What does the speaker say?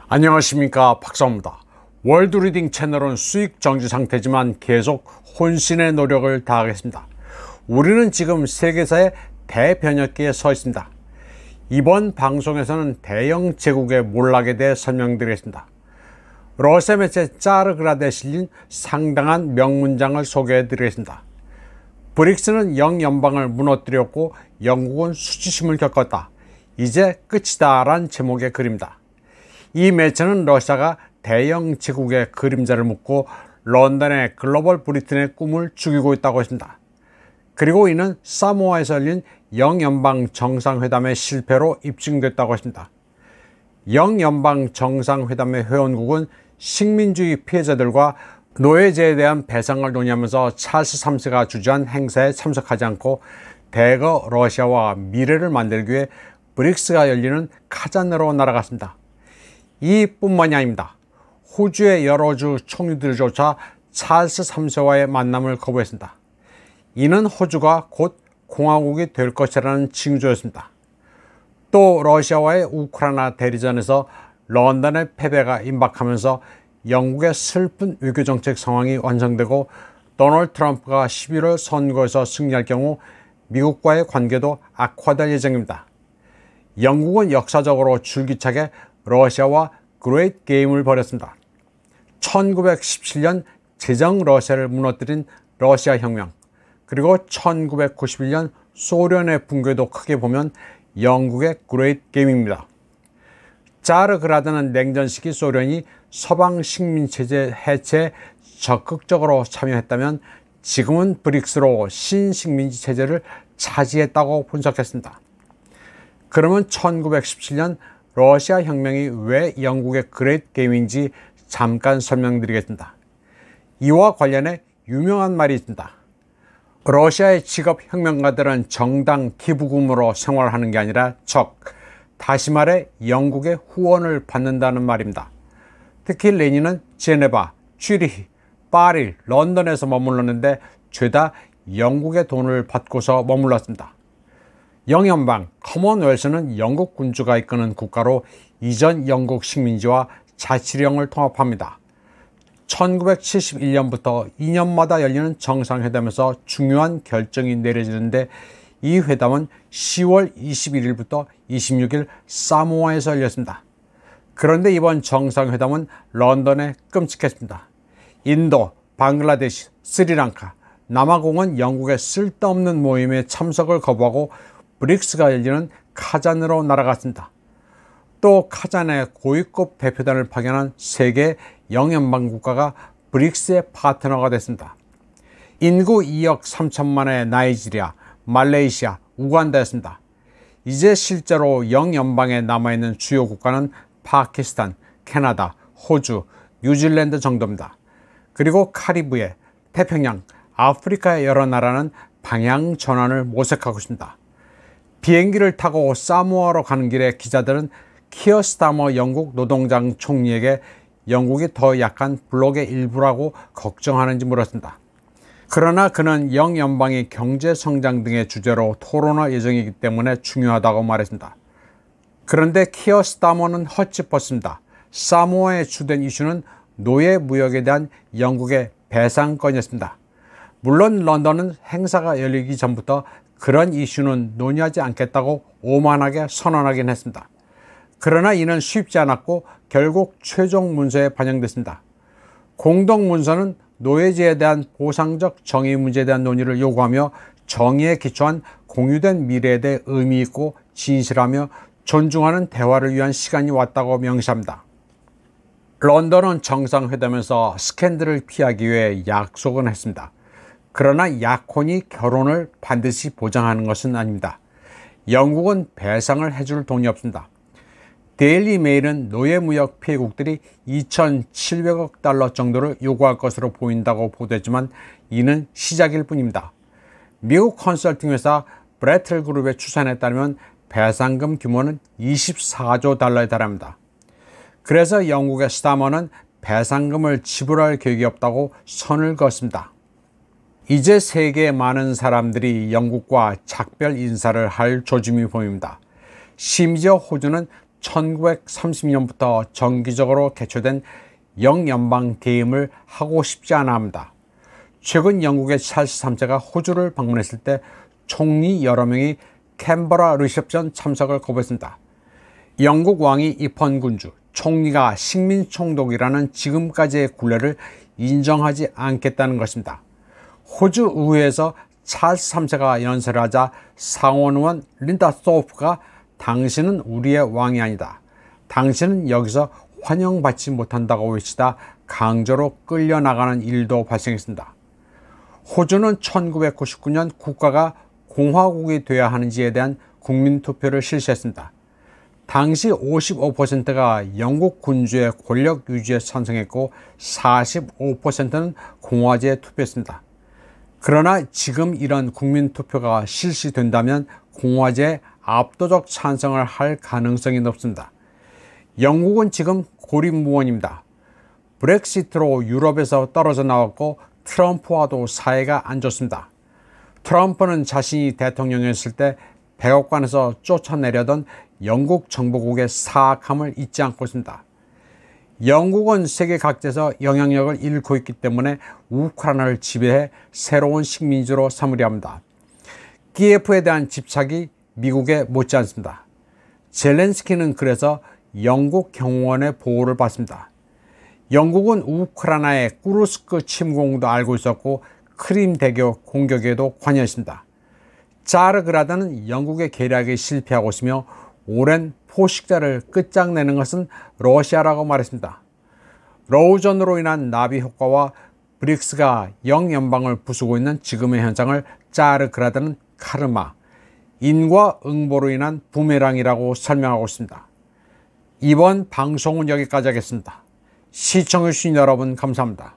안녕하십니까, 박사입니다. 월드리딩 채널은 수익 정지 상태지만 계속 혼신의 노력을 다하겠습니다. 우리는 지금 세계사의 대변혁기에 서 있습니다. 이번 방송에서는 대영 제국의 몰락에 대해 설명드리겠습니다. 러시아 매체 짜르그라드에 실린 상당한 명문장을 소개해 드리겠습니다. 브릭스는 영연방을 무너뜨렸고 영국은 수치심을 겪었다. 이제 끝이다 란 제목의 글입니다. 이 매체는 러시아가 대영 제국의 그림자를 묻고 런던의 글로벌 브리튼의 꿈을 죽이고 있다고 했습니다. 그리고 이는 사모아에서 열린 영연방 정상회담의 실패로 입증됐다고 했습니다. 영연방 정상회담의 회원국은 식민주의 피해자들과 노예제에 대한 배상을 논의하면서 찰스 3세가 주재한 행사에 참석하지 않고 대거 러시아와 미래를 만들기 위해 브릭스가 열리는 카잔으로 날아갔습니다. 이뿐만이 아닙니다. 호주의 여러 주 총리들조차 찰스 3세와의 만남을 거부했습니다. 이는 호주가 곧 공화국이 될 것이라는 징조였습니다. 또 러시아와의 우크라이나 대리전에서 런던의 패배가 임박하면서 영국의 슬픈 외교정책 상황이 완성되고 도널드 트럼프가 11월 선거에서 승리할 경우 미국과의 관계도 악화될 예정입니다. 영국은 역사적으로 줄기차게 러시아와 그레이트 게임을 벌였습니다. 1917년 제정 러시아를 무너뜨린 러시아 혁명, 그리고 1991년 소련의 붕괴도 크게 보면 영국의 그레이트 게임입니다. 짜르그라드는 냉전 시기 소련이 서방 식민체제 해체에 적극적으로 참여했다면 지금은 브릭스로 신식민지 체제를 차지했다고 분석했습니다. 그러면 1917년 러시아 혁명이 왜 영국의 그레이트 게임인지 잠깐 설명드리겠습니다. 이와 관련해 유명한 말이 있습니다. 러시아의 직업 혁명가들은 정당 기부금으로 생활하는 게 아니라 다시 말해 영국의 후원을 받는다는 말입니다. 특히 레닌은 제네바, 쥐리히, 파리, 런던에서 머물렀는데 죄다 영국의 돈을 받고서 머물렀습니다. 영연방, 커먼웰스는 영국 군주가 이끄는 국가로 이전 영국 식민지와 자치령을 통합합니다. 1971년부터 2년마다 열리는 정상회담에서 중요한 결정이 내려지는데 이 회담은 10월 21일부터 26일 사모아에서 열렸습니다. 그런데 이번 정상회담은 런던에 끔찍했습니다. 인도, 방글라데시, 스리랑카, 남아공은 영국의 쓸데없는 모임에 참석을 거부하고 브릭스가 열리는 카잔으로 날아갔습니다. 또 카잔에 고위급 대표단을 파견한 세계 영연방 국가가 브릭스의 파트너가 됐습니다. 인구 2억 3천만의 나이지리아, 말레이시아, 우간다였습니다. 이제 실제로 영연방에 남아있는 주요 국가는 파키스탄, 캐나다, 호주, 뉴질랜드 정도입니다. 그리고 카리브해, 태평양, 아프리카의 여러 나라는 방향 전환을 모색하고 있습니다. 비행기를 타고 사모아로 가는 길에 기자들은 키어 스타머 영국 노동당 총리에게 영국이 더 약한 블록의 일부라고 걱정하는지 물었습니다. 그러나 그는 영연방이 경제성장 등의 주제로 토론할 예정이기 때문에 중요하다고 말했습니다. 그런데 키어 스타머는 헛짚었습니다. 사모아의 주된 이슈는 노예 무역에 대한 영국의 배상권이었습니다. 물론 런던은 행사가 열리기 전부터 그런 이슈는 논의하지 않겠다고 오만하게 선언하긴 했습니다. 그러나 이는 쉽지 않았고 결국 최종 문서에 반영됐습니다. 공동문서는 노예제에 대한 보상적 정의 문제에 대한 논의를 요구하며 정의에 기초한 공유된 미래에 대해 의미 있고 진실하며 존중하는 대화를 위한 시간이 왔다고 명시합니다. 런던은 정상회담에서 스캔들을 피하기 위해 약속은 했습니다. 그러나 약혼이 결혼을 반드시 보장하는 것은 아닙니다. 영국은 배상을 해줄 돈이 없습니다. 데일리 메일은 노예무역 피해국들이 2,700억 달러 정도를 요구할 것으로 보인다고 보도했지만 이는 시작일 뿐입니다. 미국 컨설팅 회사 브래틀 그룹의 추산에 따르면 배상금 규모는 24조 달러에 달합니다. 그래서 영국의 스타머는 배상금을 지불할 계획이 없다고 선을 그었습니다. 이제 세계의 많은 사람들이 영국과 작별 인사를 할 조짐이 보입니다. 심지어 호주는 1930년부터 정기적으로 개최된 영연방 계임을 하고 싶지 않아 합니다. 최근 영국의 찰스 3세가 호주를 방문했을 때 총리 여러 명이 캔버라 리셉션 참석을 거부했습니다. 영국 왕이 입헌 군주, 총리가 식민총독이라는 지금까지의 굴레를 인정하지 않겠다는 것입니다. 호주 의회에서 찰스 3세가 연설을 하자 상원의원 린다 소프가 당신은 우리의 왕이 아니다. 당신은 여기서 환영받지 못한다고 외치다 강제로 끌려나가는 일도 발생했습니다. 호주는 1999년 국가가 공화국이 되어야 하는지에 대한 국민투표를 실시했습니다. 당시 55%가 영국 군주의 권력 유지에 찬성했고 45%는 공화제에 투표했습니다. 그러나 지금 이런 국민투표가 실시된다면 공화제에 압도적 찬성을 할 가능성이 높습니다. 영국은 지금 고립무원입니다. 브렉시트로 유럽에서 떨어져 나왔고 트럼프와도 사이가 안 좋습니다. 트럼프는 자신이 대통령이었을 때 백악관에서 쫓아내려던 영국 정보국의 사악함을 잊지 않고 있습니다. 영국은 세계 각지에서 영향력을 잃고 있기 때문에 우크라이나를 지배해 새로운 식민지로 삼으려 합니다. 키예프에 대한 집착이 미국에 못지않습니다. 젤렌스키는 그래서 영국 경호원의 보호를 받습니다. 영국은 우크라이나의 쿠르스크 침공도 알고 있었고 크림 대교 공격에도 관여했습니다. 자르그라드는 영국의 계략에 실패하고 있으며 오랜 포식자를 끝장내는 것은 러시아라고 말했습니다. 러우전으로 인한 나비 효과와 브릭스가 영연방을 부수고 있는 지금의 현상을 자르그라드는 카르마, 인과응보로 인한 부메랑이라고 설명하고 있습니다. 이번 방송은 여기까지 하겠습니다. 시청해주신 여러분 감사합니다.